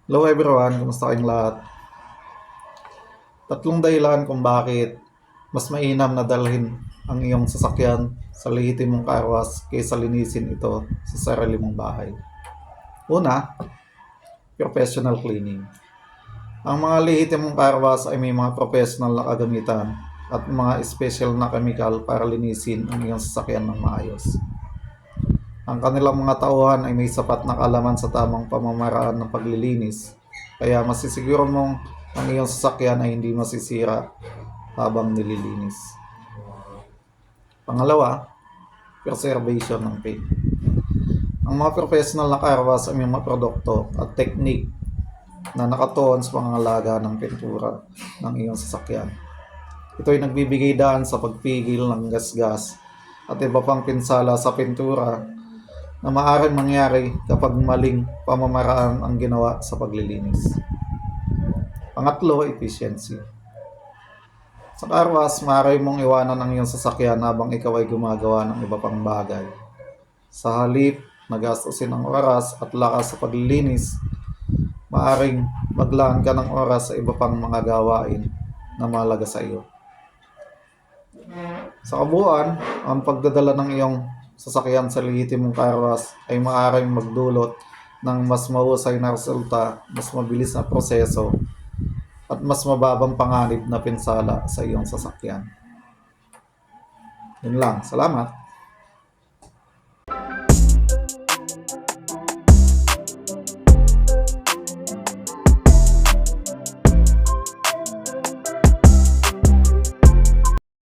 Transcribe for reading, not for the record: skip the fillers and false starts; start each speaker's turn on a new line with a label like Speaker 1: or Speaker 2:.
Speaker 1: Hello everyone, kumusta kayong lahat? Tatlong dahilan kung bakit mas mainam na dalhin ang iyong sasakyan sa lehitimong karwas kaysa linisin ito sa sarili mong bahay. Una, professional cleaning. Ang mga lehitimong karwas ay may mga professional na kagamitan at mga special na chemical para linisin ang iyong sasakyan ng maayos. Ang kanilang mga tauhan ay may sapat na kaalaman sa tamang pamamaraan ng paglilinis, kaya masisiguro mong ang iyong sasakyan ay hindi masisira habang nililinis. Pangalawa, preservation ng paint. Ang mga professional na carwash ay may mga produkto at technique na nakatuon sa pangangalaga ng pintura ng iyong sasakyan. Ito ay nagbibigay daan sa pagpigil ng gasgas at iba pang pinsala sa pintura na maaaring mangyari kapag maling pamamaraan ang ginawa sa paglilinis. Pangatlo, efficiency. Sa carwash, maaari mong iwanan ang iyong sasakyan habang ikaw ay gumagawa ng iba pang bagay. Sa halip na gastusin ang oras at lakas sa paglilinis, maaaring maglaan ka ng oras sa iba pang mga gawain na mahalaga sa iyo. Sa kabuuan, ang pagdadala ng iyong sasakyan sa lehitimong carwash ay maaaring magdulot ng mas mahusay na resulta, mas mabilis na proseso, at mas mababang panganib na pinsala sa iyong sasakyan. Yun lang. Salamat.